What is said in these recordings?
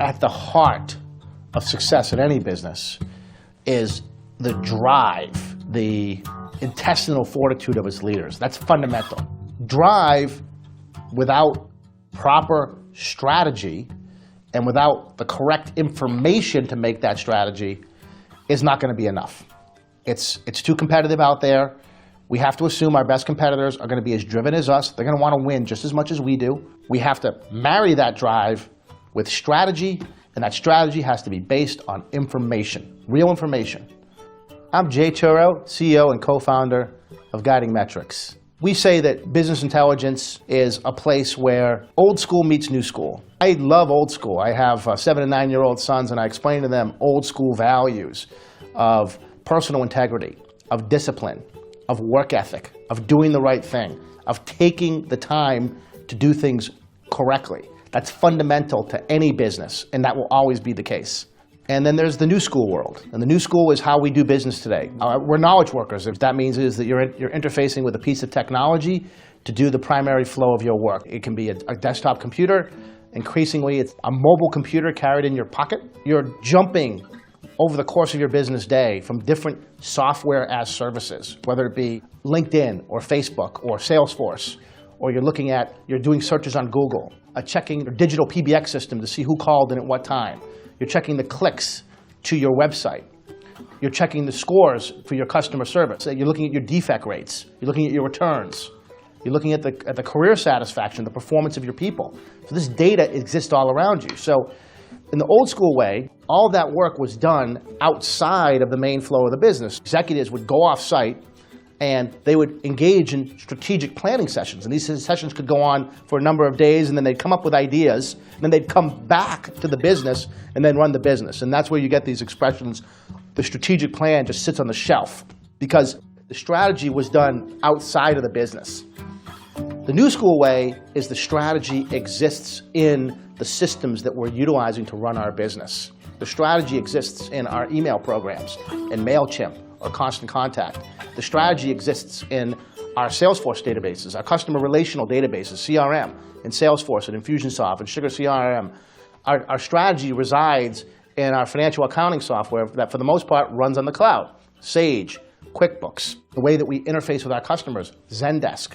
at the heart of success in any business is the drive, the intestinal fortitude of its leaders. That's fundamental. Drive without proper strategy and without the correct information to make that strategy is not going to be enough. It's too competitive out there. We have to assume our best competitors are going to be as driven as us. They're going to want to win just as much as we do. We have to marry that drive with strategy, and that strategy has to be based on information, real information. I'm Jay Turo, CEO and co-founder of Guiding Metrics. We say that business intelligence is a place where old school meets new school. I love old school. I have 7 and 9-year-old sons, and I explain to them old school values of personal integrity, of discipline, of work ethic, of doing the right thing, of taking the time to do things correctly. That's fundamental to any business, and that will always be the case. And then there's the new school world. And the new school is how we do business today. We're knowledge workers. What that means is that you're interfacing with a piece of technology to do the primary flow of your work. It can be a desktop computer. Increasingly, it's a mobile computer carried in your pocket. You're jumping over the course of your business day from different software as services, whether it be LinkedIn or Facebook or Salesforce, or you're doing searches on Google, checking your digital PBX system to see who called and at what time. You're checking the clicks to your website. You're checking the scores for your customer service. You're looking at your defect rates. You're looking at your returns. You're looking at the career satisfaction, the performance of your people. So this data exists all around you. So in the old school way, all that work was done outside of the main flow of the business. Executives would go off site and they would engage in strategic planning sessions. And these sessions could go on for a number of days, and then they'd come up with ideas, and then they'd come back to the business and then run the business. And that's where you get these expressions, the strategic plan just sits on the shelf, because the strategy was done outside of the business. The new school way is the strategy exists in the systems that we're utilizing to run our business. The strategy exists in our email programs, in MailChimp, or Constant Contact. The strategy exists in our Salesforce databases, our customer relational databases, CRM, in Salesforce and Infusionsoft and Sugar CRM. Our strategy resides in our financial accounting software that for the most part runs on the cloud. Sage, QuickBooks, the way that we interface with our customers, Zendesk,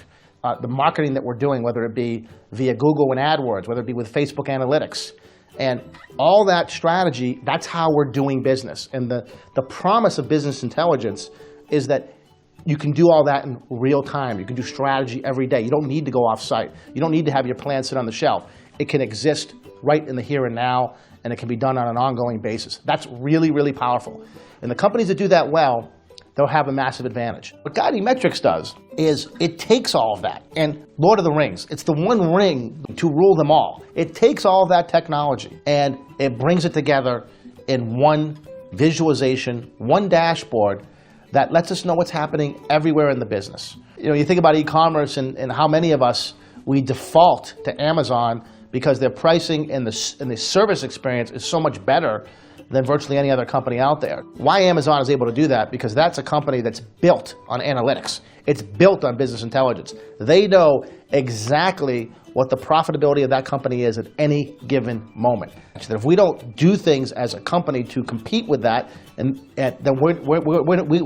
the marketing that we're doing, whether it be via Google and AdWords, whether it be with Facebook Analytics. And all that strategy, that's how we're doing business. And the promise of business intelligence is that you can do all that in real time. You can do strategy every day. You don't need to go off-site. You don't need to have your plan sit on the shelf. It can exist right in the here and now, and it can be done on an ongoing basis. That's really, really powerful. And the companies that do that well, they'll have a massive advantage. What Guiding Metrics does is it takes all of that, and Lord of the Rings, it's the one ring to rule them all. It takes all of that technology and it brings it together in one visualization, one dashboard that lets us know what's happening everywhere in the business. You think about e-commerce and how many of us, we default to Amazon because their pricing and the service experience is so much better than virtually any other company out there. Why Amazon is able to do that? Because that's a company that's built on analytics. It's built on business intelligence. They know exactly what the profitability of that company is at any given moment. So if we don't do things as a company to compete with that, then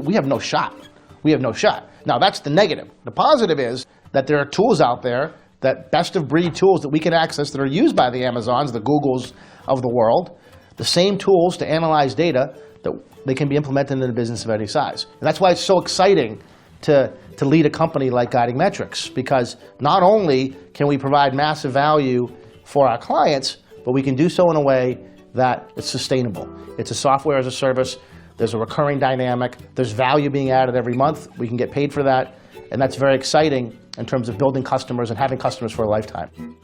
we have no shot. We have no shot. Now that's the negative. The positive is that there are tools out there, that best of breed tools that we can access that are used by the Amazons, the Googles of the world, the same tools to analyze data that they can be implemented in a business of any size. And that's why it's so exciting to lead a company like Guiding Metrics, because not only can we provide massive value for our clients, but we can do so in a way that it's sustainable. It's a software as a service. There's a recurring dynamic. There's value being added every month. We can get paid for that. And that's very exciting in terms of building customers and having customers for a lifetime.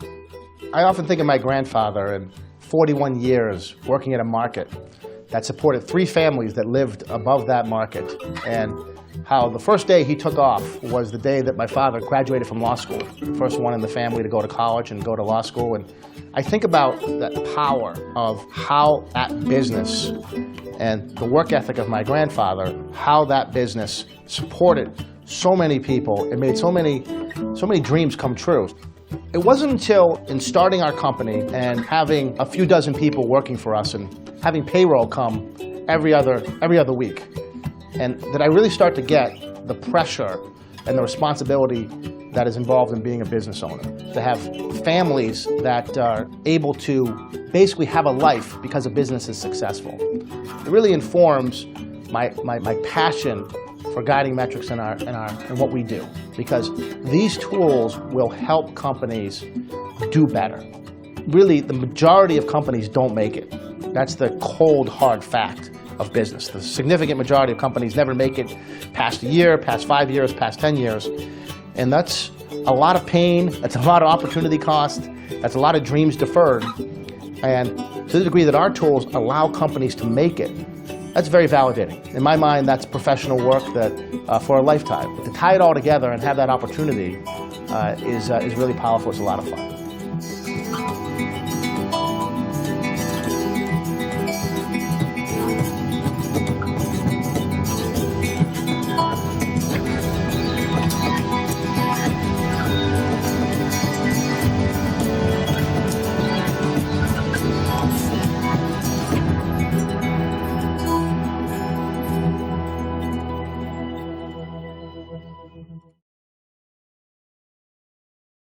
I often think of my grandfather and 41 years working at a market that supported 3 families that lived above that market, and how the first day he took off was the day that my father graduated from law school, the first one in the family to go to college and go to law school. And I think about the power of how that business and the work ethic of my grandfather, how that business supported so many people and made so many dreams come true. It wasn't until in starting our company and having a few dozen people working for us and having payroll come every other week, and that I really start to get the pressure and the responsibility that is involved in being a business owner. To have families that are able to basically have a life because a business is successful. It really informs my passion for guiding metrics in what we do, because these tools will help companies do better. Really, the majority of companies don't make it. That's the cold, hard fact of business. The significant majority of companies never make it past a year, past 5 years, past 10 years. And that's a lot of pain, that's a lot of opportunity cost, that's a lot of dreams deferred. And to the degree that our tools allow companies to make it, that's very validating. In my mind, that's professional work that for a lifetime. But to tie it all together and have that opportunity is really powerful. It's a lot of fun.